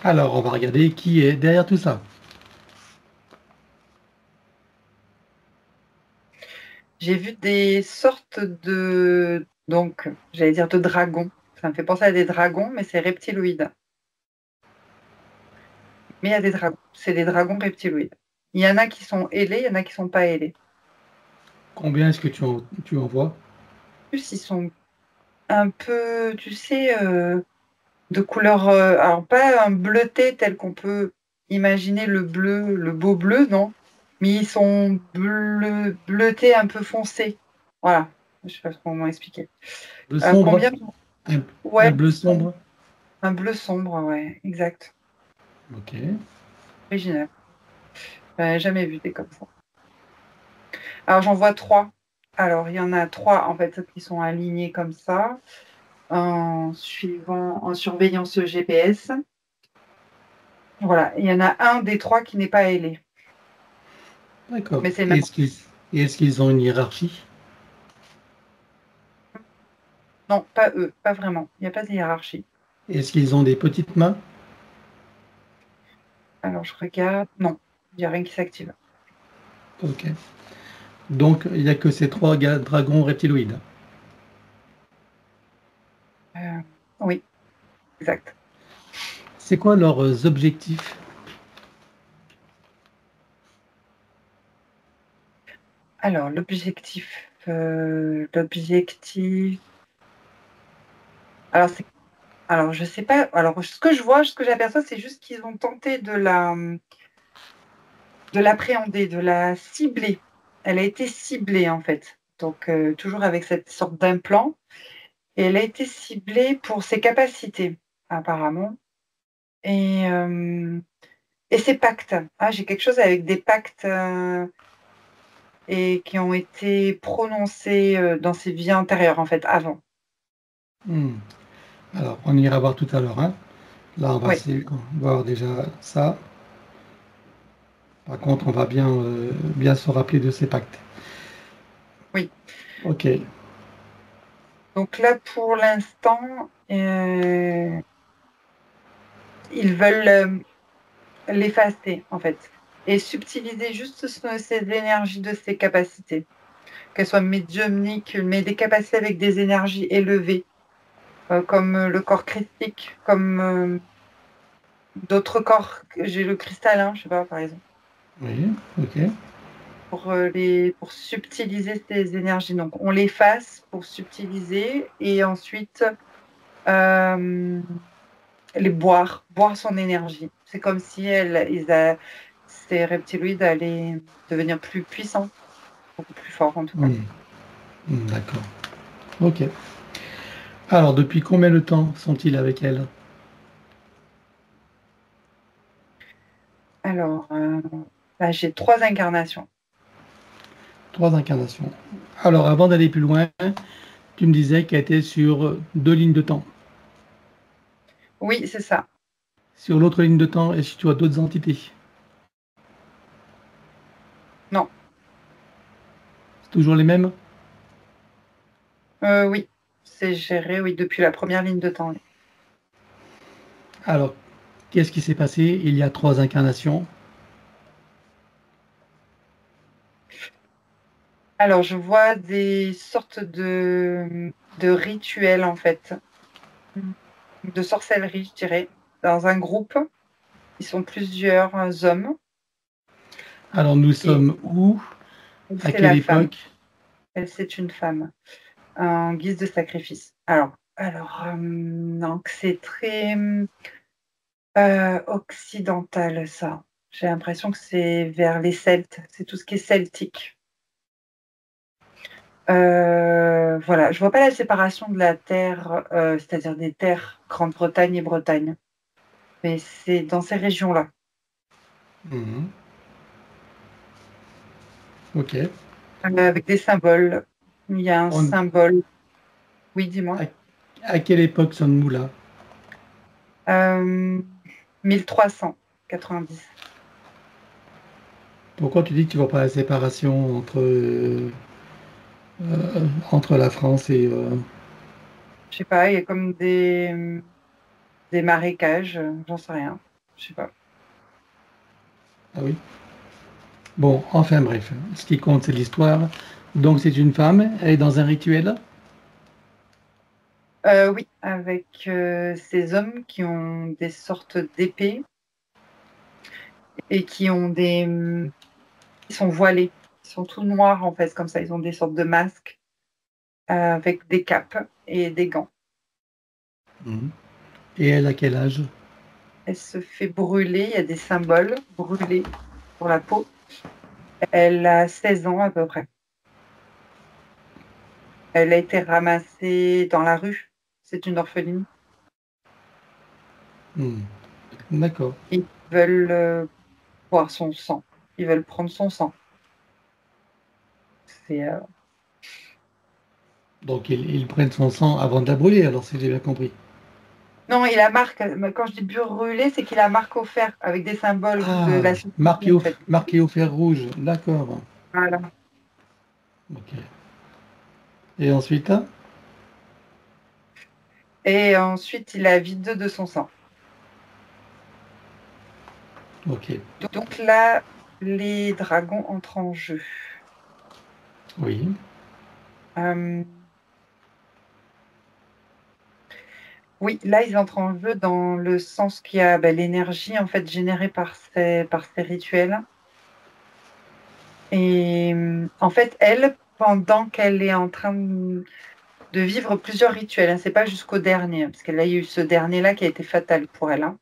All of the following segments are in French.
Alors, on va regarder qui est derrière tout ça. J'ai vu des sortes de, donc, j'allais dire de dragons. Ça me fait penser à des dragons, mais c'est reptiloïde. Mais il y a des dragons. C'est des dragons reptiloïdes. Il y en a qui sont ailés, il y en a qui sont pas ailés. Combien est-ce que tu en vois? En plus, ils sont un peu, tu sais, de couleur, alors pas un bleuté tel qu'on peut imaginer le bleu, le beau bleu, non, mais ils sont bleutés un peu foncés. Voilà, je sais pas comment expliquer. Bleu sombre? Combien? Un, Ouais, un bleu sombre? un bleu sombre, ouais, exact. Ok. Original. J'avais jamais vu des comme ça. Alors j'en vois trois. Alors il y en a trois en fait qui sont alignés comme ça, en surveillant ce GPS. Voilà, il y en a un des trois qui n'est pas ailé, D'accord. mais c'est le Et même. est-ce qu'ils ont une hiérarchie? Non, pas eux, pas vraiment. Il n'y a pas de hiérarchie. Est-ce qu'ils ont des petites mains? Alors, je regarde. Non, il n'y a rien qui s'active. Ok. Donc, il n'y a que ces trois dragons reptiloïdes. Euh, oui, exact. C'est quoi leurs objectifs? Alors, l'objectif. Alors, alors, je sais pas. Alors, ce que je vois, ce que j'aperçois, c'est juste qu'ils ont tenté de l'appréhender, de la cibler. Elle a été ciblée, en fait. Donc, toujours avec cette sorte d'implant. Et elle a été ciblée pour ses capacités, apparemment. Et, euh, et ses pactes. Ah, j'ai quelque chose avec des pactes et qui ont été prononcés dans ses vies antérieures, en fait, avant. Hmm. Alors, on ira voir tout à l'heure, hein. Là, on va Oui, essayer de voir déjà ça. Par contre, on va bien se rappeler de ces pactes. oui. Ok. Donc là, pour l'instant, ils veulent l'effacer, en fait, et subtiliser juste ces énergies de ses capacités, qu'elles soient médiumniques, mais des capacités avec des énergies élevées, comme le corps christique, comme d'autres corps. J'ai le cristallin, je sais pas, par exemple. Oui, ok. Pour subtiliser ces énergies. Donc, on les fasse pour subtiliser et ensuite euh, les boire son énergie. C'est comme si ces reptiloïdes allaient devenir plus puissants, beaucoup plus forts en tout cas. Hmm. Hmm, d'accord. Ok. Alors, depuis combien de temps sont-ils avec elle? Alors, là, j'ai trois incarnations. Trois incarnations. Alors, avant d'aller plus loin, tu me disais qu'elle était sur deux lignes de temps. Oui, c'est ça. Sur l'autre ligne de temps, est-ce que tu as d'autres entités? Non, C'est toujours les mêmes? oui, c'est géré, oui, depuis la première ligne de temps. Oui. Alors, qu'est-ce qui s'est passé? Il y a trois incarnations. Alors, je vois des sortes de rituels, en fait, de sorcellerie, je dirais, dans un groupe. Ils sont plusieurs hommes Alors, nous et sommes où? elle, À c'est quelle la femme. époque? Elle, c'est une femme en guise de sacrifice. Alors, donc c'est très occidental, ça. J'ai l'impression que c'est vers les Celtes. C'est tout ce qui est celtique. Voilà, je vois pas la séparation de la terre, c'est-à-dire des terres Grande-Bretagne et Bretagne, mais c'est dans ces régions-là. Mhm. Ok. Avec des symboles. Il y a un On- symbole. Oui, dis-moi. à, à quelle époque sommes-nous là? 1390. Pourquoi tu dis que tu vois pas la séparation entre la France et... Je sais pas, il y a comme des marécages, j'en sais rien. Je sais pas. Ah oui. Bon, enfin bref, ce qui compte, c'est l'histoire. Donc c'est une femme, elle est dans un rituel. Oui, avec ces hommes qui ont des sortes d'épées et qui ont ils sont voilés. Ils sont tout noirs en fait, comme ça. Ils ont des sortes de masques avec des capes et des gants. Mhm. Et elle a quel âge? Elle se fait brûler. Il y a des symboles brûlés sur la peau. Elle a 16 ans à peu près. Elle a été ramassée dans la rue. C'est une orpheline. Hmm. D'accord. Ils veulent boire son sang. Ils veulent prendre son sang. C'est Donc ils prennent son sang avant de la brûler, alors si j'ai bien compris. Non, il a marque. Quand je dis brûlé, c'est qu'il a marque au fer avec des symboles de Ah, la société en fait. marqué au fer rouge, d'accord. Voilà. Ok. Et ensuite? Et ensuite, il a vide de son sang. Ok. Donc là, les dragons entrent en jeu. Oui. Euh, oui, là, ils entrent en jeu dans le sens qu'il y a l'énergie en fait générée par ces rituels. Et en fait, elle, pendant qu'elle est en train de vivre plusieurs rituels, hein, c'est pas jusqu'au dernier, hein, parce qu'elle a eu ce dernier-là qui a été fatal pour elle, hein.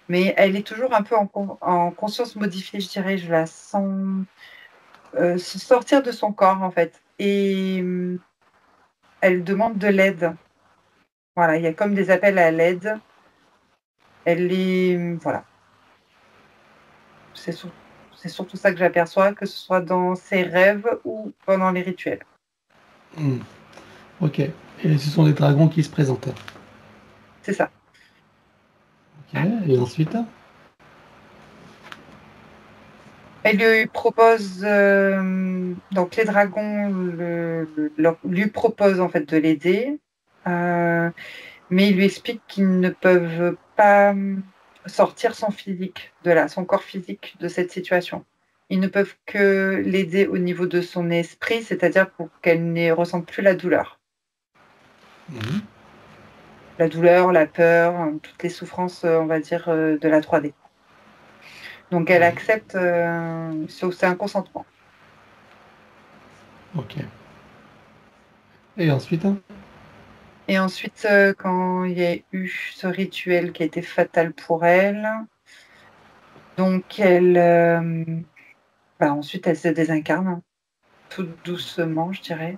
Mais elle est toujours un peu en conscience modifiée, je dirais. Je la sens se sortir de son corps, en fait. Et elle demande de l'aide. Voilà, il y a comme des appels à l'aide. Elle est, voilà, c'est sur- c'est surtout ça que j'aperçois, que ce soit dans ses rêves ou pendant les rituels. Hmm. Ok. Et ce sont des dragons qui se présentent. C'est ça. Ok. Et ensuite? Elle lui propose, donc les dragons lui proposent en fait de l'aider, euh, mais ils lui expliquent qu'ils ne peuvent pas sortir son physique de là, son corps physique de cette situation. Ils ne peuvent que l'aider au niveau de son esprit, c'est-à-dire pour qu'elle ne ressente plus la douleur. Mhm. La douleur, la peur, toutes les souffrances, on va dire, de la 3D. Donc elle Oui. accepte, c'est un consentement. Ok. Et ensuite? Et ensuite, quand il y a eu ce rituel qui a été fatal pour elle, donc ensuite elle se désincarne, hein, tout doucement, je dirais.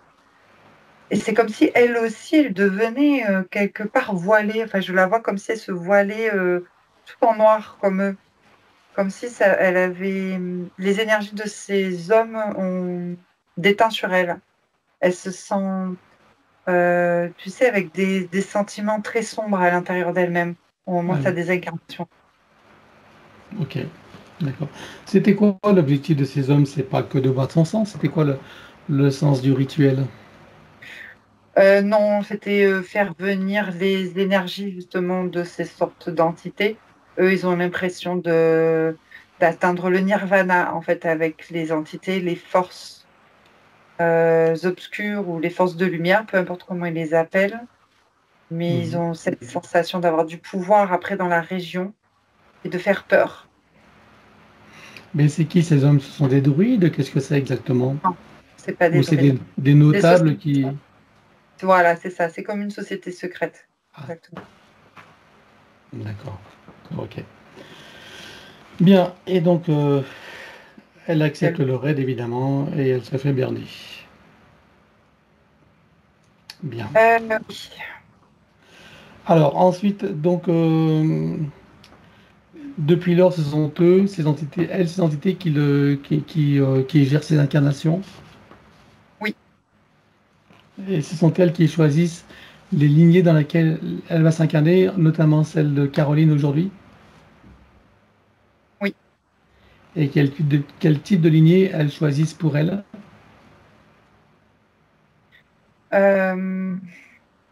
Et c'est comme si elle aussi, elle devenait quelque part voilée. Enfin, je la vois comme si elle se voilait tout en noir, comme eux. Comme si ça, elle avait les énergies de ces hommes ont déteint sur elle. Elle se sent, tu sais, avec des sentiments très sombres à l'intérieur d'elle-même au moment Ah de sa oui. désincarnation. Ok. D'accord. C'était quoi l'objectif de ces hommes? C'est pas que de boire de son sang, c'était quoi le sens du rituel? Non, c'était faire venir les énergies justement de ces sortes d'entités. Eux, ils ont l'impression d'atteindre le nirvana en fait avec les entités, les forces obscures ou les forces de lumière, peu importe comment ils les appellent. Mais ils Mhm. ont cette sensation d'avoir du pouvoir après dans la région et de faire peur. Mais c'est qui ces hommes? Ce sont des druides? Qu'est-ce que c'est exactement? Non, c'est pas Ou des c'est druides. des Des notables sociétés. qui... Voilà, c'est ça. C'est comme une société secrète. Ah, Exactement. d'accord. Ok. Bien. Et donc, elle accepte Elle- le raid, évidemment, et elle se fait berner. Bien. oui. Alors, ensuite, donc, depuis lors, ce sont eux, ces entités, elles, ces entités qui gèrent ces incarnations. Oui. Et ce sont elles qui choisissent les lignées dans lesquelles elle va s'incarner, notamment celle de Caroline aujourd'hui. Oui. Et quel type de lignée elles choisissent pour elle. Euh,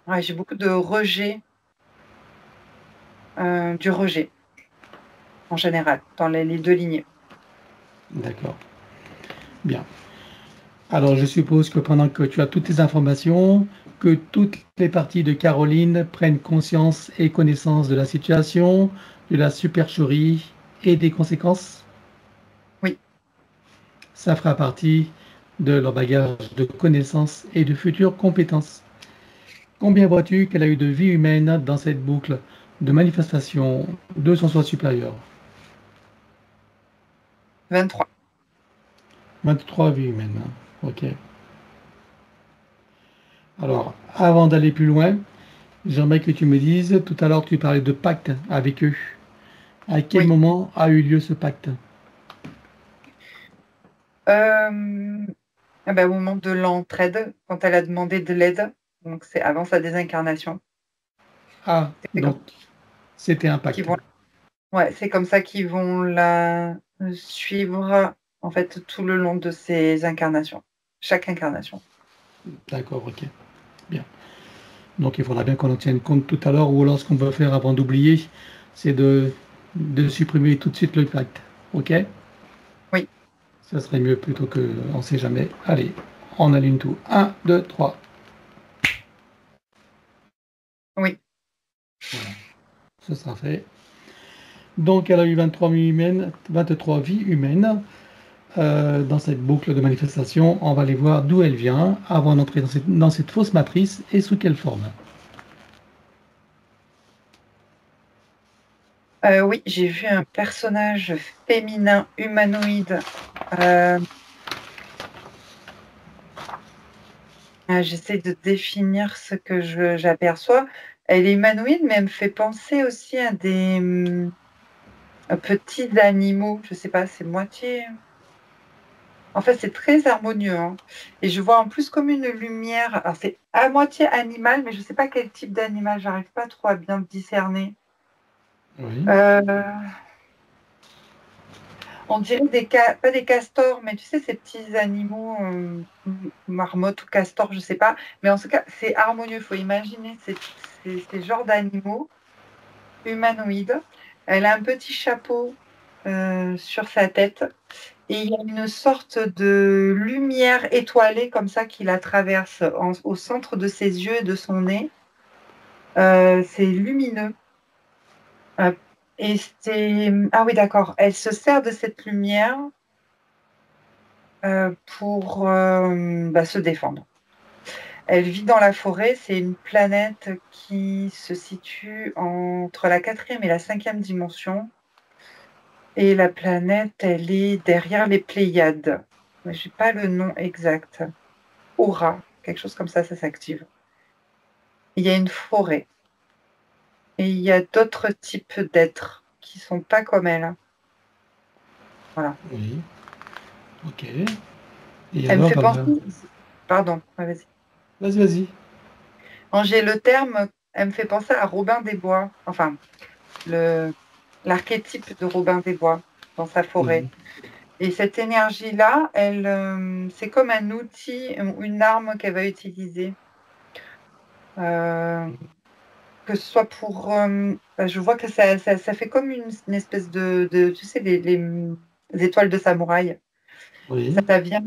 ouais, j'ai beaucoup de rejet, du rejet, en général, dans les deux lignées. D'accord. Bien. Alors, je suppose que pendant que tu as toutes les informations, que toutes les parties de Caroline prennent conscience et connaissance de la situation, de la supercherie et des conséquences. Oui. Ça fera partie de leur bagage de connaissances et de futures compétences. Combien vois-tu qu'elle a eu de vie humaine dans cette boucle de manifestation de son soi supérieur? 23. 23 vies humaines, hein. Ok. Alors, avant d'aller plus loin, j'aimerais que tu me dises, tout à l'heure tu parlais de pacte avec eux. À quel Oui. moment a eu lieu ce pacte? Ah ben, au moment de l'entraide, quand elle a demandé de l'aide, donc c'est avant sa désincarnation. Ah, C'est comme, donc c'était un qu'ils pacte. vont, ouais, c'est comme ça qu'ils vont la suivre en fait tout le long de ses incarnations, chaque incarnation. D'accord, ok. Bien. Donc il faudra bien qu'on en tienne compte tout à l'heure, ou alors ce qu'on peut faire avant d'oublier, c'est de supprimer tout de suite le pacte. Ok? Oui, Ça serait mieux plutôt que on sait jamais. Allez, on allume tout. Un, 2, 3. oui. Voilà, ce sera fait. Donc elle a eu 23 vies humaines, 23 vies humaines. Dans cette boucle de manifestation, on va aller voir d'où elle vient avant d'entrer dans cette fausse matrice et sous quelle forme. Oui, j'ai vu un personnage féminin humanoïde. Euh, J'essaie de définir ce que j'aperçois. Elle est humanoïde, mais elle me fait penser aussi à des petits animaux. Je sais pas, c'est moitié. En fait, c'est très harmonieux, hein. Et je vois en plus comme une lumière. Alors, c'est à moitié animal, mais je sais pas quel type d'animal. J'arrive pas trop à bien discerner. Oui, Euh, On dirait pas des castors, mais tu sais, ces petits animaux, marmottes ou castors, je sais pas. Mais en tout cas, c'est harmonieux. Il faut imaginer ces genres d'animaux humanoïdes. Elle a un petit chapeau sur sa tête et il y a une sorte de lumière étoilée comme ça qui la traverse au centre de ses yeux et de son nez. C'est lumineux. Euh, et c'est... Ah oui, d'accord. Elle se sert de cette lumière pour se défendre. Elle vit dans la forêt, c'est une planète qui se situe entre la quatrième et la cinquième dimension. Et la planète, elle est derrière les Pléiades. Je n'ai pas le nom exact. Aura, quelque chose comme ça s'active. Il y a une forêt. Et il y a d'autres types d'êtres qui sont pas comme elle. Voilà. oui, ok. Et Elle me alors, fait penser... Pardon, ouais, vas-y. vas-y, vas-y. Quand j'ai le terme, elle me fait penser à Robin des Bois. Enfin, le l'archétype de Robin des Bois dans sa forêt. Oui, Et cette énergie-là, c'est comme un outil, une arme qu'elle va utiliser. Euh, que ce soit pour... je vois que ça fait comme une espèce tu sais, les étoiles de samouraï. oui, Ça vient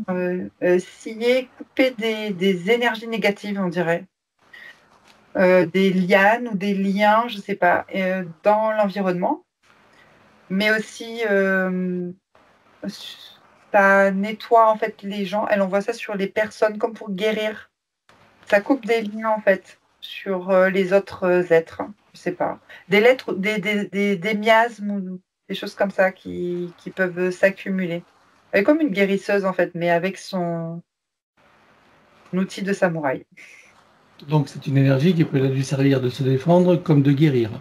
scier, couper des énergies négatives, on dirait. Des lianes ou des liens, je ne sais pas, dans l'environnement. Mais aussi, ça nettoie en fait les gens. Elle envoie ça sur les personnes comme pour guérir. Ça coupe des liens en fait sur les autres êtres. Je sais pas. Des lettres, des miasmes ou des choses comme ça qui peuvent s'accumuler. Elle est comme une guérisseuse en fait, mais avec son outil de samouraï. donc c'est une énergie qui peut lui servir de se défendre comme de guérir.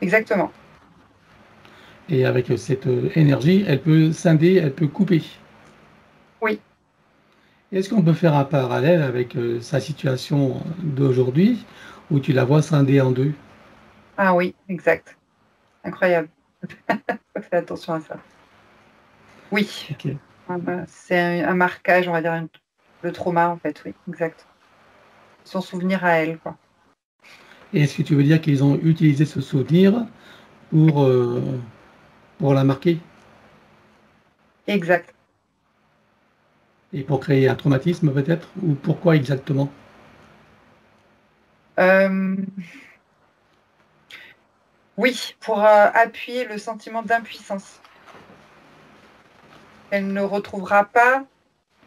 Exactement. Et avec cette énergie, elle peut scinder, elle peut couper. Oui. Est-ce qu'on peut faire un parallèle avec sa situation d'aujourd'hui, où tu la vois scindée en deux? Ah oui, exact. Incroyable. Faut faire attention à ça. Oui. Ok. Ah bah, c'est un marquage, on va dire, le trauma en fait, oui, exact. Son souvenir à elle, quoi. Et est-ce que tu veux dire qu'ils ont utilisé ce souvenir pour, Oui. pour la marquer Exact. et pour créer un traumatisme peut-être? Ou pourquoi exactement? Euh, oui, pour appuyer le sentiment d'impuissance. Elle ne retrouvera pas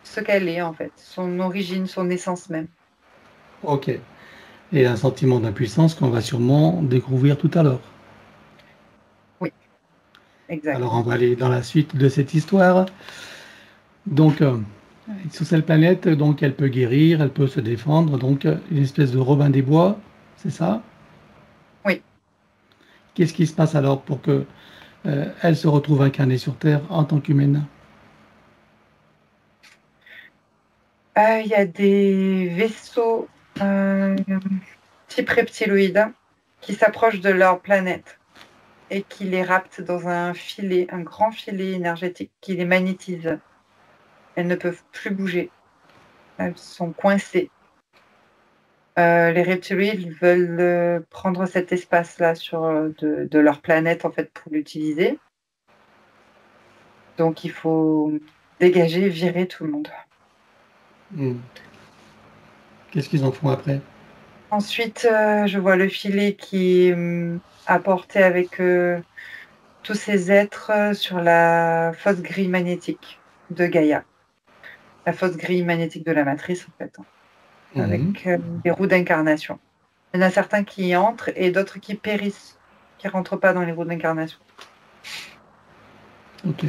ce qu'elle est en fait, son origine, son essence même. Ok. Et un sentiment d'impuissance qu'on va sûrement découvrir tout à l'heure. Oui, exact. Alors on va aller dans la suite de cette histoire. Donc, sur cette planète, donc elle peut guérir, elle peut se défendre, donc une espèce de Robin des Bois, c'est ça? Oui. Qu'est-ce qui se passe alors pour que elle se retrouve incarnée sur Terre en tant qu'humaine? Il y a des vaisseaux type reptiloïdes qui s'approchent de leur planète et qui les raptent dans un filet, un grand filet énergétique qui les magnétise. Elles ne peuvent plus bouger. Elles sont coincées. Les reptiloïdes veulent prendre cet espace-là de leur planète en fait pour l'utiliser. Donc il faut dégager, virer tout le monde. Hmm. Qu'est-ce qu'ils en font après? Ensuite, je vois le filet qui est apporté avec tous ces êtres sur la fosse grille magnétique de Gaïa, la fosse grille magnétique de la matrice en fait, hein, Mhm. avec des roues d'incarnation. Il y en a certains qui y entrent et d'autres qui périssent, qui ne rentrent pas dans les roues d'incarnation. Ok.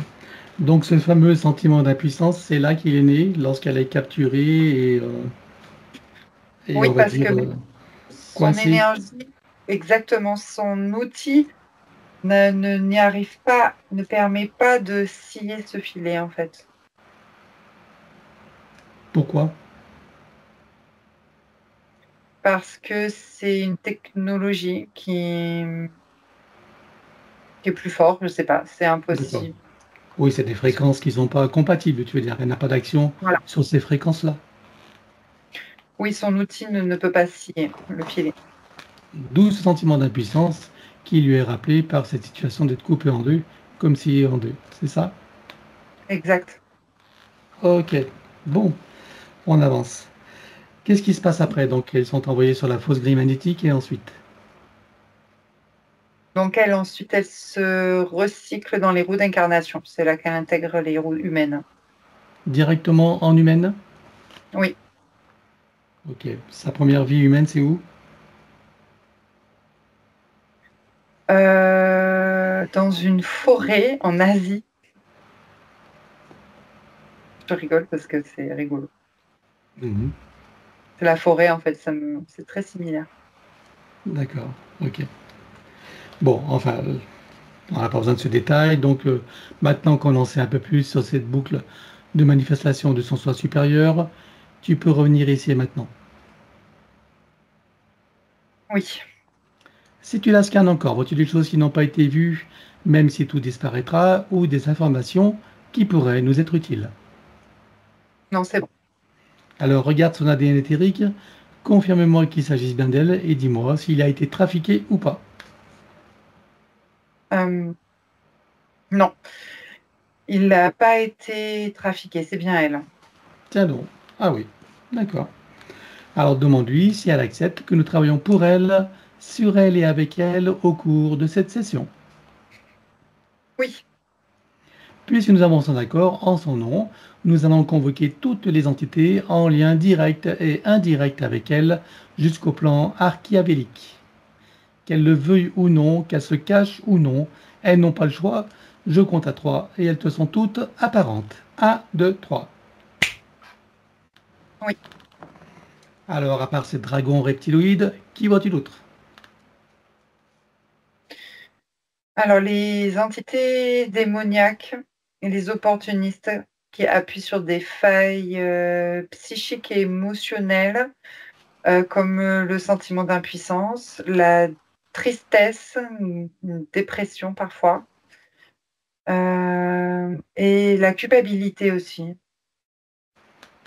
Donc ce fameux sentiment d'impuissance, c'est là qu'il est né, lorsqu'elle est capturée et Oui, on va parce dire que son coincée. énergie, exactement, son outil n'y arrive pas, ne permet pas de scier ce filet en fait. Pourquoi? Parce que c'est une technologie qui est plus forte, je sais pas, c'est D'accord. impossible. Oui, c'est des fréquences qui ne sont pas compatibles, tu veux dire. Elle n'a pas d'action Voilà. sur ces fréquences-là. Oui, son outil ne peut pas scier le filet. D'où ce sentiment d'impuissance qui lui est rappelé par cette situation d'être coupé en deux, comme s'il est en deux. C'est ça? Exact. Ok. Bon, on avance. Qu'est-ce qui se passe après? Donc, elles sont envoyées sur la fausse grille magnétique et ensuite, Donc elle, ensuite, elle se recycle dans les roues d'incarnation. C'est là qu'elle intègre les roues humaines. directement en humaine? Oui. Ok. Sa première vie humaine, c'est où? Dans une forêt en Asie. Je rigole parce que c'est rigolo. Mhm. C'est la forêt, en fait, c'est très similaire. D'accord. Ok. Bon, enfin, on n'a pas besoin de ce détail. Donc, maintenant qu'on en sait un peu plus sur cette boucle de manifestation de son soi supérieur, tu peux revenir ici et maintenant. Oui. Si tu la scannes encore, vois-tu des choses qui n'ont pas été vues, même si tout disparaîtra, ou des informations qui pourraient nous être utiles? Non, c'est bon. Alors regarde son ADN éthérique, confirme-moi qu'il s'agisse bien d'elle et dis-moi s'il a été trafiqué ou pas. Euh, non, il n'a pas été trafiqué. C'est bien elle. Tiens donc. Ah oui, d'accord. Alors demande-lui si elle accepte que nous travaillons pour elle, sur elle et avec elle au cours de cette session. Oui. Puisque nous avons son accord en son nom, nous allons convoquer toutes les entités en lien direct et indirect avec elle jusqu'au plan archiavélique. Qu'elles le veuillent ou non, qu'elles se cachent ou non, elles n'ont pas le choix. Je compte à 3 et elles te sont toutes apparentes. Un, 2, 3. Oui. Alors, à part ces dragons reptiloïdes, qui vois-tu d'autre? Alors, les entités démoniaques et les opportunistes qui appuient sur des failles psychiques et émotionnelles, comme le sentiment d'impuissance, la tristesse, une dépression parfois, et la culpabilité aussi.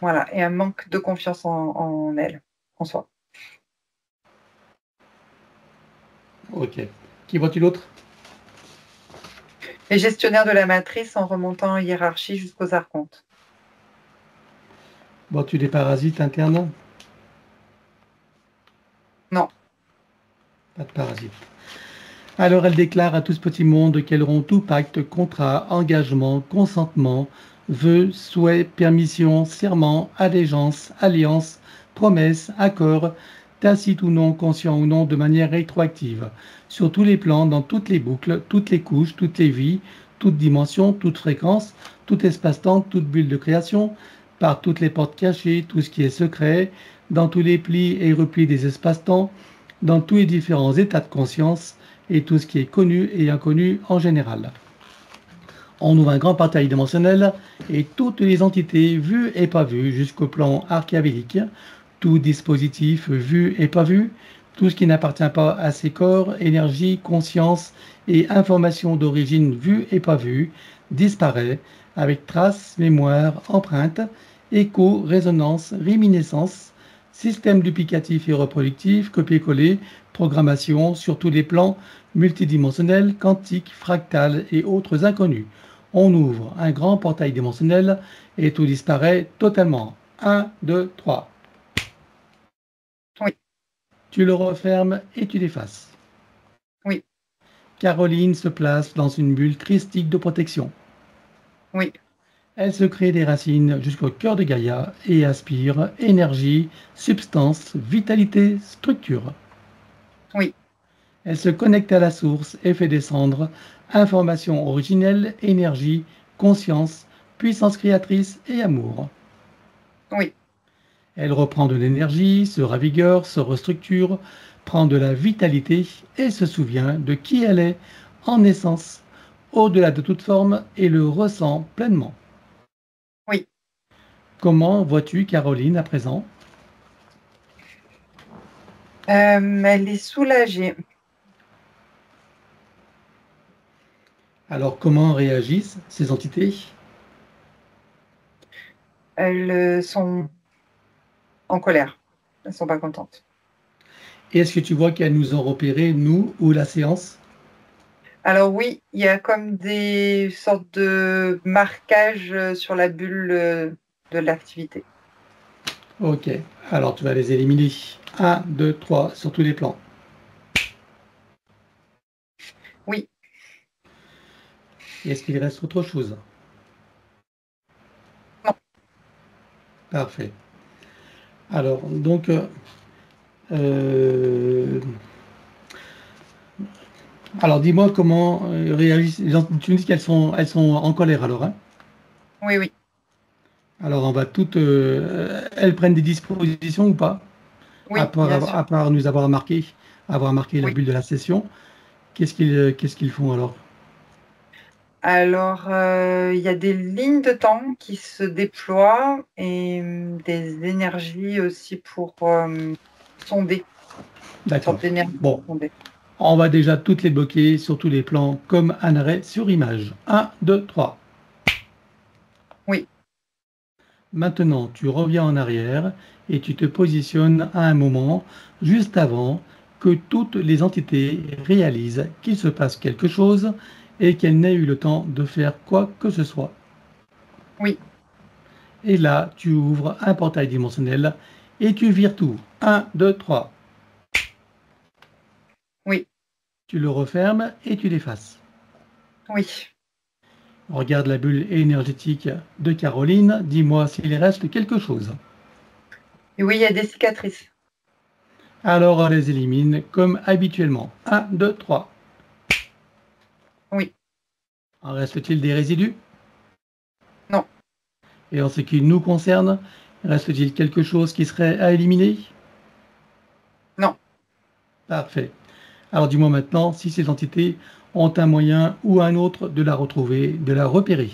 Voilà, et un manque de confiance en elle, en soi. Ok. Qui vois-tu d'autre? Et gestionnaire de la matrice en remontant en hiérarchie jusqu'aux archontes. Vois-tu des parasites internes? Non. Pas de parasites. Alors elle déclare à tout ce petit monde qu'elles auront tout pacte, contrat, engagement, consentement, vœux, souhaits, permission, serment, allégeance, alliance, promesse, accord, tacite ou non, conscient ou non, de manière rétroactive, sur tous les plans, dans toutes les boucles, toutes les couches, toutes les vies, toutes dimensions, toutes fréquences, tout espace-temps, toute bulle de création, par toutes les portes cachées, tout ce qui est secret, dans tous les plis et replis des espaces-temps, dans tous les différents états de conscience, et tout ce qui est connu et inconnu en général. On ouvre un grand portail dimensionnel et toutes les entités vues et pas vues jusqu'au plan archavélique, tout dispositif vu et pas vu, tout ce qui n'appartient pas à ces corps, énergie, conscience et information d'origine vue et pas vue, disparaît avec traces, mémoire, empreinte, écho, résonance, réminiscence, système duplicatif et reproductif, copier-coller, programmation sur tous les plans multidimensionnels, quantiques, fractales et autres inconnus. On ouvre un grand portail dimensionnel et tout disparaît totalement. 1, 2, 3. Oui. Tu le refermes et tu l'effaces. Oui. Caroline se place dans une bulle christique de protection. Oui. Elle se crée des racines jusqu'au cœur de Gaïa et aspire énergie, substance, vitalité, structure. Oui. Elle se connecte à la source et fait descendre information originelle, énergie, conscience, puissance créatrice et amour. Oui. Elle reprend de l'énergie, se ravigore, se restructure, prend de la vitalité et se souvient de qui elle est en essence, au-delà de toute forme, et le ressent pleinement. Oui. Comment vois-tu Caroline à présent? Elle est soulagée. Alors comment réagissent ces entités? Elles sont en colère. Elles ne sont pas contentes. Est-ce que tu vois qu'elles nous ont repérés, nous ou la séance? Alors oui, il y a comme des sortes de marquages sur la bulle de l'activité. Ok, alors tu vas les éliminer. 1, 2, 3 sur tous les plans. Oui. Est-ce qu'il reste autre chose? Non. Parfait. Alors, donc, alors dis-moi comment réagissent. Tu me dis elles sont en colère alors, hein? Oui, oui. Alors, on va toutes. Elles prennent des dispositions ou pas? Oui, bien sûr. À part nous avoir marqué la Oui. bulle de la session, qu'est-ce qu'ils font alors? Alors, il y a des lignes de temps qui se déploient et des énergies aussi pour sonder. Une D'accord. sorte d'énergie Bon, pour sonder. on va déjà toutes les bloquer sur tous les plans comme un arrêt sur image. 1, 2, 3. Oui. Maintenant, tu reviens en arrière et tu te positionnes à un moment juste avant que toutes les entités réalisent qu'il se passe quelque chose et qu'elles n'aient eu le temps de faire quoi que ce soit. Oui. Et là, tu ouvres un portail dimensionnel et tu vires tout. 1, 2, 3. Oui. Tu le refermes et tu l'effaces. Oui. Regarde la bulle énergétique de Caroline, dis-moi s'il reste quelque chose. Et oui, il y a des cicatrices. Alors on les élimine comme habituellement. 1, 2, 3. Oui. En reste-t-il des résidus? Non. Et en ce qui nous concerne, reste-t-il quelque chose qui serait à éliminer? Non. Parfait. Alors dis-moi maintenant si ces entités ont un moyen ou un autre de la retrouver, de la repérer.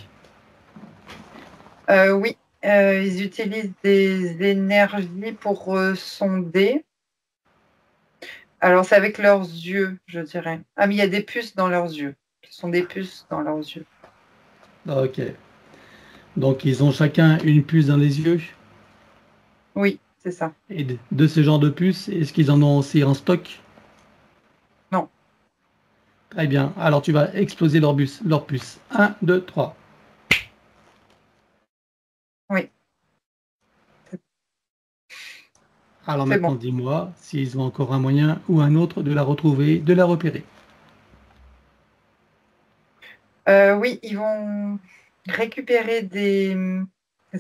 Oui. Ils utilisent des énergies pour sonder. Alors, c'est avec leurs yeux, je dirais. Ah, mais il y a des puces dans leurs yeux. Ce sont des puces dans leurs yeux. Ok. Donc ils ont chacun une puce dans les yeux. Oui, c'est ça. Et de ce genre de puces, est-ce qu'ils en ont aussi en stock? Non. Très bien. Alors tu vas exploser leur puce. 1, 2, 3. Oui, Alors c'est maintenant, bon. dis-moi s'ils ont encore un moyen ou un autre de la retrouver, de la repérer. Oui, ils vont récupérer des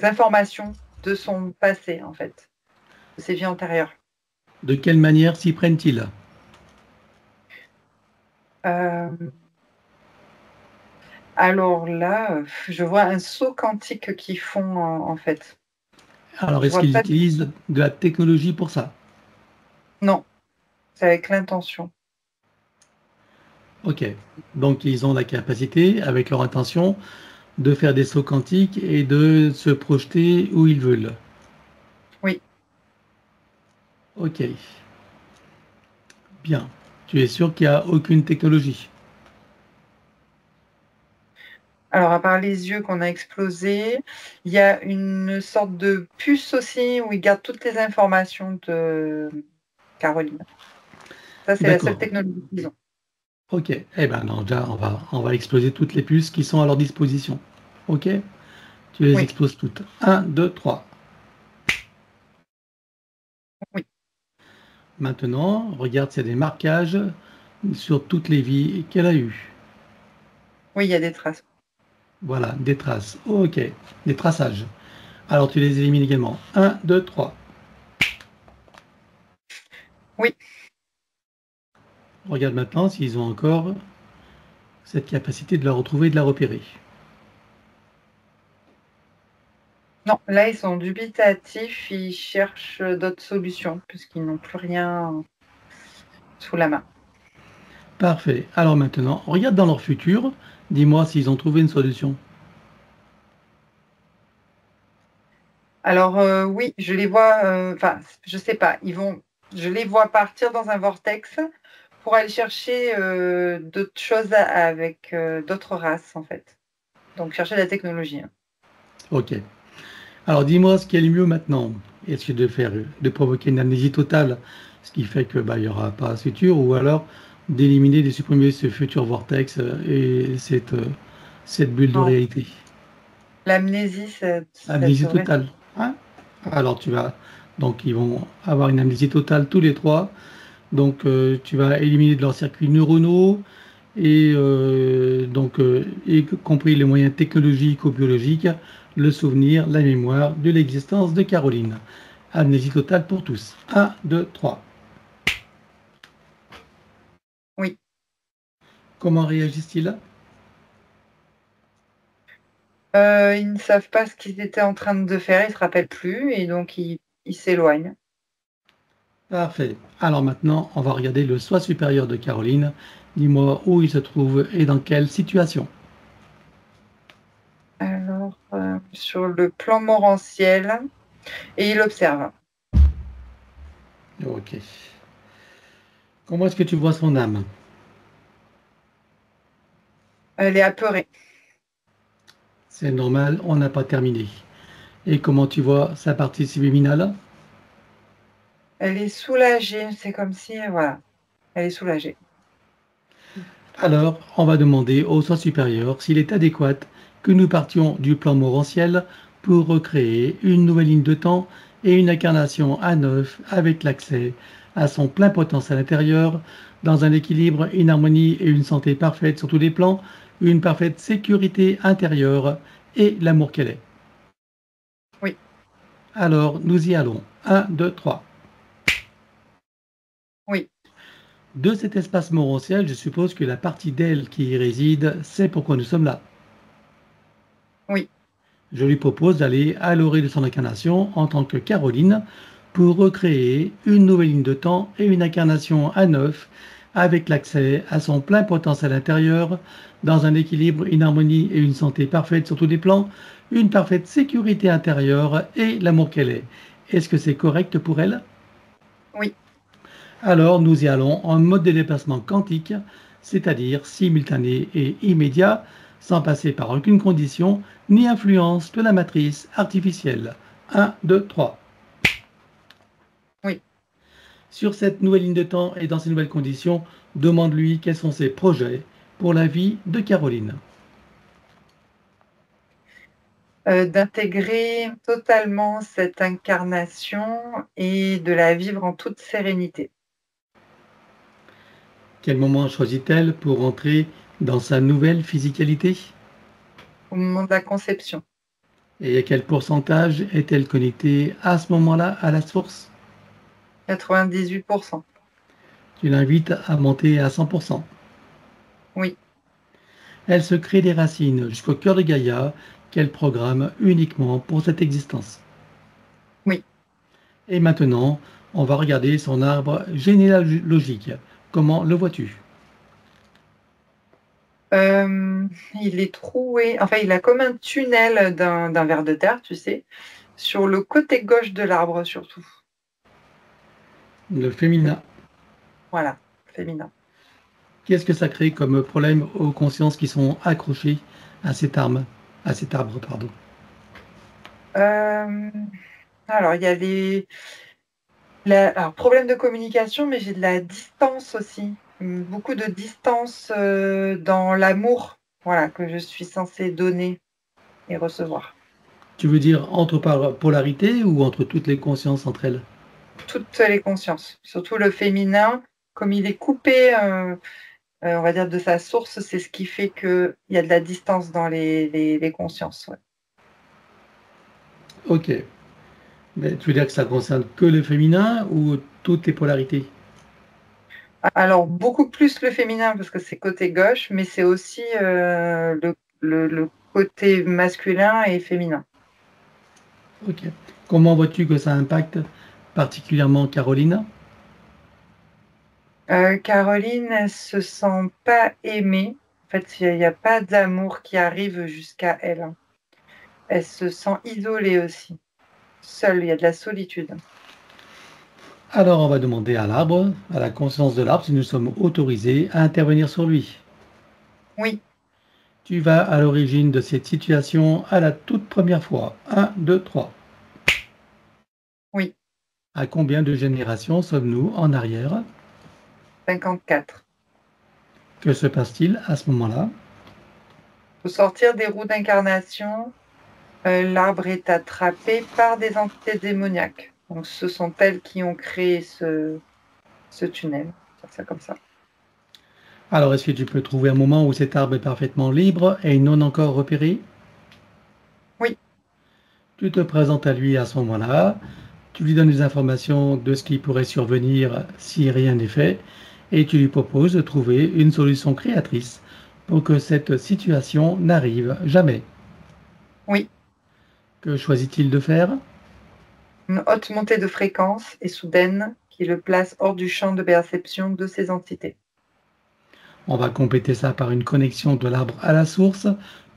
informations de son passé, en fait, de ses vies antérieures. De quelle manière s'y prennent-ils? Euh, alors là, je vois un saut quantique qu'ils font, en fait. Alors Je est-ce vois qu'ils pas. utilisent de la technologie pour ça? Non, c'est avec l'intention. Ok. Donc ils ont la capacité, avec leur intention, de faire des sauts quantiques et de se projeter où ils veulent. Oui. Ok. Bien. Tu es sûr qu'il n'y a aucune technologie? Alors, à part les yeux qu'on a explosés, il y a une sorte de puce aussi où ils gardent toutes les informations de Caroline. Ça, c'est la seule D'accord. technologie qu'ils ont. Ok. Eh ben non, déjà, on va exploser toutes les puces qui sont à leur disposition. Ok? Tu les Oui, exploses toutes. Un, 2, 3. oui, Maintenant, regarde s'il y a des marquages sur toutes les vies qu'elle a eues. oui, il y a des traces. Voilà, des traces. Ok, des traçages. Alors tu les élimines également. Un, 2, 3. Oui, Regarde maintenant s'ils ont encore cette capacité de la retrouver et de la repérer. non, là, ils sont dubitatifs, ils cherchent d'autres solutions puisqu'ils n'ont plus rien sous la main. Parfait. Alors maintenant, regarde dans leur futur. Dis-moi s'ils ont trouvé une solution. Alors, oui, je les vois, enfin, je sais pas, je les vois partir dans un vortex pour aller chercher d'autres choses avec d'autres races, en fait. Donc, chercher la technologie, hein. Ok. Alors dis-moi ce qui est le mieux maintenant. Est-ce que de provoquer une amnésie totale, ce qui fait que il y aura pas ce futur, ou alors d'éliminer, de supprimer ce futur vortex et cette bulle de Non, réalité. l'amnésie, ça Amnésie devrait. totale. Hein. Alors donc ils vont avoir une amnésie totale tous les trois. Donc tu vas éliminer de leurs circuits neuronaux et y compris les moyens technologiques ou biologiques, le souvenir, la mémoire de l'existence de Caroline. Amnésie totale pour tous. Un, 2, 3. Oui. Comment réagissent-ils? Ils ne savent pas ce qu'ils étaient en train de faire, ils se rappellent plus et donc ils s'éloignent. Parfait. Alors maintenant, on va regarder le soi supérieur de Caroline. Dis-moi où il se trouve et dans quelle situation. Alors, sur le plan morantiel et il observe. Ok. Comment est-ce que tu vois son âme? Elle est apeurée. C'est normal, on n'a pas terminé. Et comment tu vois sa partie subliminale? Elle est soulagée, c'est comme si, voilà, elle est soulagée. Alors, on va demander au soi supérieur s'il est adéquat que nous partions du plan morantiel pour recréer une nouvelle ligne de temps et une incarnation à neuf avec l'accès à son plein potentiel intérieur, dans un équilibre, une harmonie et une santé parfaite sur tous les plans, une parfaite sécurité intérieure et l'amour qu'elle est. Oui, Alors, nous y allons. Un, 2, 3. oui, De cet espace morantiel, je suppose que la partie d'elle qui y réside sait pourquoi nous sommes là. oui, Je lui propose d'aller à l'orée de son incarnation en tant que Caroline pour recréer une nouvelle ligne de temps et une incarnation à neuf avec l'accès à son plein potentiel intérieur dans un équilibre, une harmonie et une santé parfaite sur tous les plans, une parfaite sécurité intérieure et l'amour qu'elle est. Est-ce que c'est correct pour elle? oui, Alors nous y allons en mode de déplacement quantique, c'est-à-dire simultané et immédiat, sans passer par aucune condition ni influence de la matrice artificielle. 1, 2, 3. oui, Sur cette nouvelle ligne de temps et dans ces nouvelles conditions, Demande-lui quels sont ses projets pour la vie de Caroline. D'intégrer totalement cette incarnation et de la vivre en toute sérénité. Quel moment choisit-elle pour entrer dans sa nouvelle physicalité? Au moment de la conception, Et à quel pourcentage est-elle connectée à ce moment-là à la source? 98%. Tu l'invites à monter à 100%. Oui, Elle se crée des racines jusqu'au cœur de Gaïa qu'elle programme uniquement pour cette existence. oui. Et maintenant, on va regarder son arbre généalogique. Comment le vois-tu? Il est troué, enfin, il a comme un tunnel d'un ver de terre, tu sais, sur le côté gauche de l'arbre surtout. Le féminin. Voilà, féminin. Qu'est-ce que ça crée comme problème aux consciences qui sont accrochées à cet arbre, pardon. Hem, alors il y a alors problème de communication, mais j'ai de la distance aussi. Beaucoup de distance, dans l'amour, voilà, que je suis censée donner et recevoir. Tu veux dire entre polarités ou entre toutes les consciences entre elles? Toutes les consciences, surtout le féminin, comme il est coupé, on va dire de sa source, c'est ce qui fait qu'il y a de la distance dans les consciences, ouais. Ok. Mais tu veux dire que ça concerne que le féminin ou toutes les polarités? Alors beaucoup plus le féminin parce que c'est côté gauche, mais c'est aussi, le côté masculin et féminin. Ok. Comment vois-tu que ça impacte particulièrement Caroline? Caroline, elle se sent pas aimée. En fait, il y a pas d'amour qui arrive jusqu'à elle, hein. Elle se sent isolée aussi, seule, il y a de la solitude. Alors on va demander à l'arbre, à la conscience de l'arbre, si nous sommes autorisés à intervenir sur lui. Oui, Tu vas à l'origine de cette situation à la toute première fois. Un, 2, 3. oui, À combien de générations sommes-nous en arrière? 54. Que se passe-t-il à ce moment-là? Faut sortir des roues d'incarnation, l'arbre est attrapé par des entités démoniaques. Donc ce sont elles qui ont créé ce tunnel, on va dire ça comme ça. Alors est-ce que tu peux trouver un moment où cet arbre est parfaitement libre et non encore repéré? Oui, Tu te présentes à lui à ce moment-là, tu lui donnes des informations de ce qui pourrait survenir si rien n'est fait, et tu lui proposes de trouver une solution créatrice pour que cette situation n'arrive jamais. oui, Que choisit-il de faire? une haute montée de fréquence et soudaine qui le place hors du champ de perception de ces entités. On va compléter ça par une connexion de l'arbre à la source,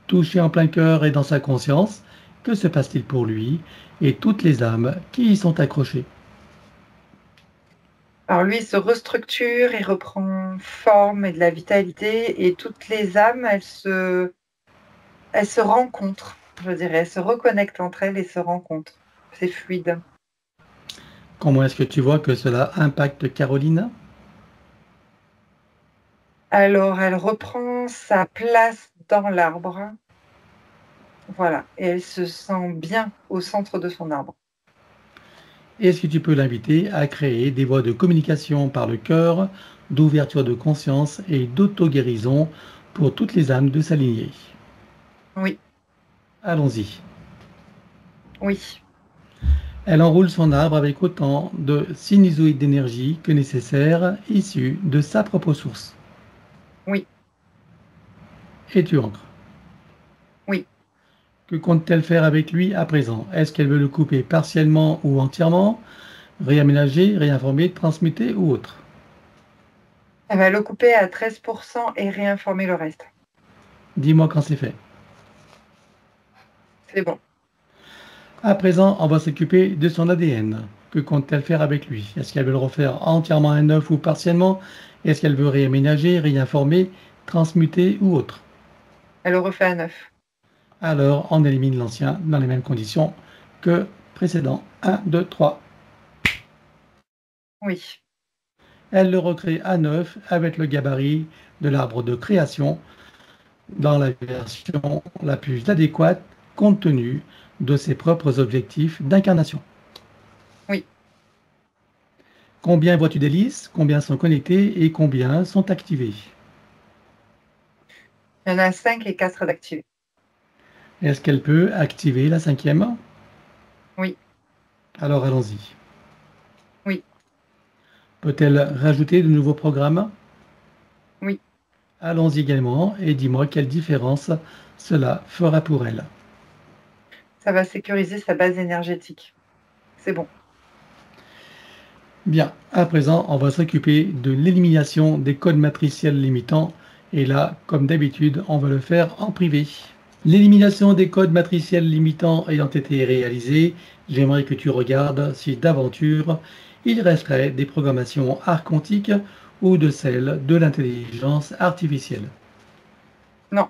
touché en plein cœur et dans sa conscience. Que se passe-t-il pour lui et toutes les âmes qui y sont accrochées? Alors lui, il se restructure, il reprend forme et de la vitalité et toutes les âmes, elles se rencontrent, je dirais, elles se reconnectent entre elles et se rencontrent. C'est fluide. Comment est-ce que tu vois que cela impacte Caroline? Alors elle reprend sa place dans l'arbre, voilà, et elle se sent bien au centre de son arbre. Est-ce que tu peux l'inviter à créer des voies de communication par le cœur, d'ouverture de conscience et d'auto-guérison pour toutes les âmes de s'aligner? Oui, Allons-y. oui, Elle enroule son arbre avec autant de sinusoïdes d'énergie que nécessaire, issus de sa propre source. oui, Et tu ancres. oui. Que compte-t-elle faire avec lui à présent? Est-ce qu'elle veut le couper partiellement ou entièrement, réaménager, réinformer, transmuter ou autre? Elle va le couper à 13% et réinformer le reste. Dis-moi quand c'est fait. C'est bon. À présent, on va s'occuper de son ADN. Que compte-t-elle faire avec lui? Est-ce qu'elle veut le refaire entièrement à neuf ou partiellement? Est-ce qu'elle veut réaménager, réinformer, transmuter ou autre? Elle le refait à neuf. Alors, on élimine l'ancien dans les mêmes conditions que précédent. Un, 2, 3. Oui, elle le recrée à neuf avec le gabarit de l'arbre de création dans la version la plus adéquate compte tenu de ses propres objectifs d'incarnation. Oui. Combien vois-tu d'hélices? Combien sont connectés et combien sont activés? Il y en a 5 et 4 d'activés. Est-ce qu'elle peut activer la cinquième? Oui. Alors allons-y. Oui. Peut-elle rajouter de nouveaux programmes? Oui. Allons-y également et dis-moi quelle différence cela fera pour elle. Ça va sécuriser sa base énergétique. C'est bon. Bien, à présent, on va s'occuper de l'élimination des codes matriciels limitants. Et là, comme d'habitude, on va le faire en privé. L'élimination des codes matriciels limitants ayant été réalisée, j'aimerais que tu regardes si d'aventure il resterait des programmations archontiques ou de celles de l'intelligence artificielle. Non.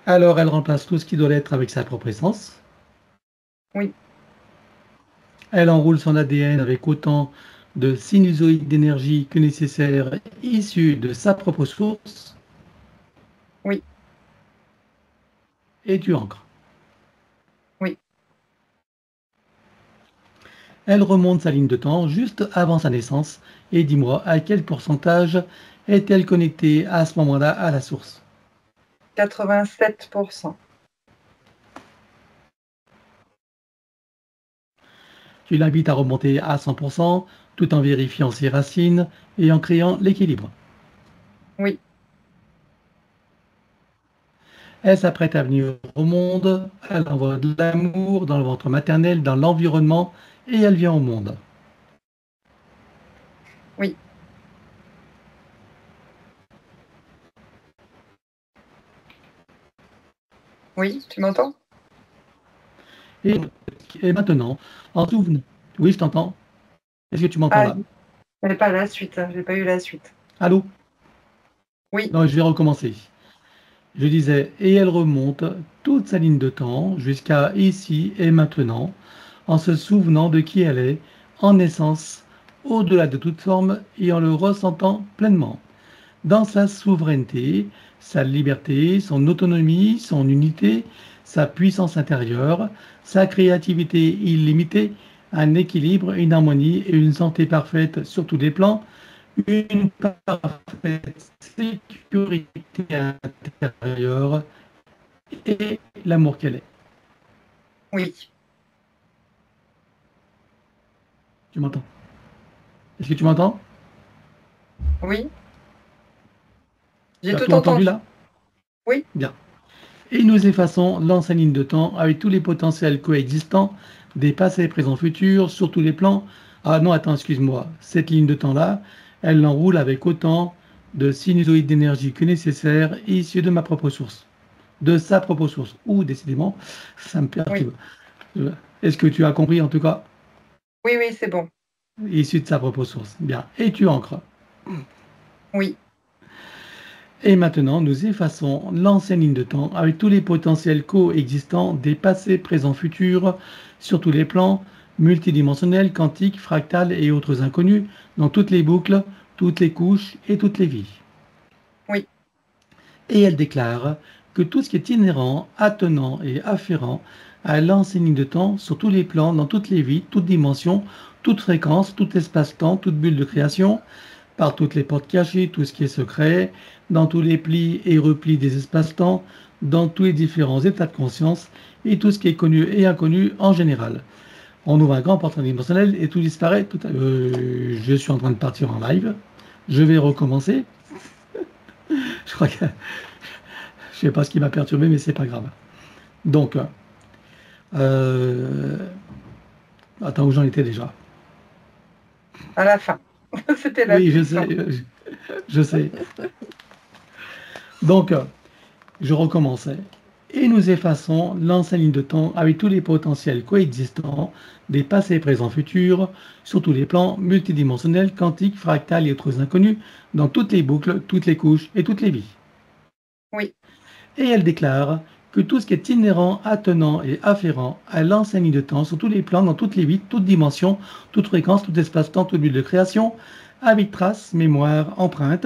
Alors elle remplace tout ce qui doit l'être avec sa propre essence. Oui. Elle enroule son ADN avec autant de sinusoïdes d'énergie que nécessaire issus de sa propre source Oui. et tu ancres. Oui. Elle remonte sa ligne de temps juste avant sa naissance et dis-moi à quel pourcentage est-elle connectée à ce moment-là à la source. 87%. Tu l'invites à remonter à 100% tout en vérifiant ses racines et en créant l'équilibre. Oui. Elle s'apprête à venir au monde, elle envoie de l'amour dans le ventre maternel, dans l'environnement et elle vient au monde. Oui. Oui. Tu m'entends? Et, et maintenant, en souvenant. Oui, je t'entends. Est-ce que tu m'entends Ah, là? mais pas la suite. J'ai pas eu la suite. Allô? Oui. Non, je vais recommencer. Je disais, et elle remonte toute sa ligne de temps jusqu'à ici et maintenant, en se souvenant de qui elle est, en essence, au-delà de toute forme et en le ressentant pleinement, dans sa souveraineté, sa liberté, son autonomie, son unité, sa puissance intérieure, sa créativité illimitée, un équilibre, une harmonie et une santé parfaite sur tous les plans, une parfaite sécurité intérieure et l'amour qu'elle est. Oui. Tu m'entends? Est-ce que tu m'entends? Oui. Tu J'ai as tout tout entendu entendu. là? Oui. Bien. Et nous effaçons l'ancienne ligne de temps avec tous les potentiels coexistants des passés, présents, futurs, sur tous les plans. Ah non, attends, excuse-moi. Cette ligne de temps-là, elle l'enroule avec autant de sinusoïdes d'énergie que nécessaire, issus de ma propre source. De sa propre source. Ou, décidément, ça me Oui. perturbe. Est-ce que tu as compris en tout cas? Oui. Oui. C'est bon. Issu de sa propre source. Bien. Et tu ancres. Oui. Et maintenant, nous effaçons l'ancienne ligne de temps avec tous les potentiels coexistants des passés, présents, futurs, sur tous les plans, multidimensionnels, quantiques, fractales et autres inconnus, dans toutes les boucles, toutes les couches et toutes les vies. Oui. Et elle déclare que tout ce qui est inhérent, attenant et afférent à l'ancienne ligne de temps sur tous les plans, dans toutes les vies, toutes dimensions, toute fréquence, tout espace-temps, toute bulle de création, par toutes les portes cachées, tout ce qui est secret, dans tous les plis et replis des espaces-temps, dans tous les différents états de conscience et tout ce qui est connu et inconnu en général. On ouvre un grand portail dimensionnel et tout disparaît. Je suis en train de partir en live. Je vais recommencer. Je crois que je sais pas ce qui m'a perturbé, mais c'est pas grave. Donc, euh, attends, où j'en étais déjà? À la fin. C'était la Oui, je pulsion. sais, je sais. Donc, je recommençais. Et nous effaçons l'ancienne ligne de temps avec tous les potentiels coexistants des passés, présents, futurs, sur tous les plans multidimensionnels, quantiques, fractales et autres inconnus, dans toutes les boucles, toutes les couches et toutes les vies. Oui. Et elle déclare que tout ce qui est inhérent, attenant et afférent à l'enseigne de temps sur tous les plans, dans toutes les vies, toutes dimensions, toute fréquence, tout espace-temps, toute bulle de création, avec trace, mémoire, empreinte,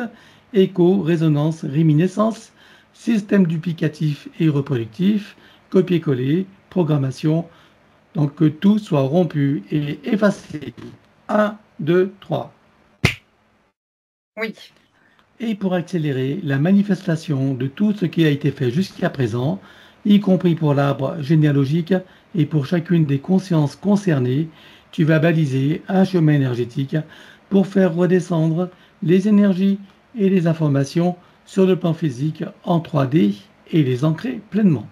écho, résonance, réminiscence, système duplicatif et reproductif, copier-coller, programmation, donc que tout soit rompu et effacé. 1, 2, 3. Oui. Et pour accélérer la manifestation de tout ce qui a été fait jusqu'à présent, y compris pour l'arbre généalogique et pour chacune des consciences concernées, tu vas baliser un chemin énergétique pour faire redescendre les énergies et les informations sur le plan physique en 3D et les ancrer pleinement.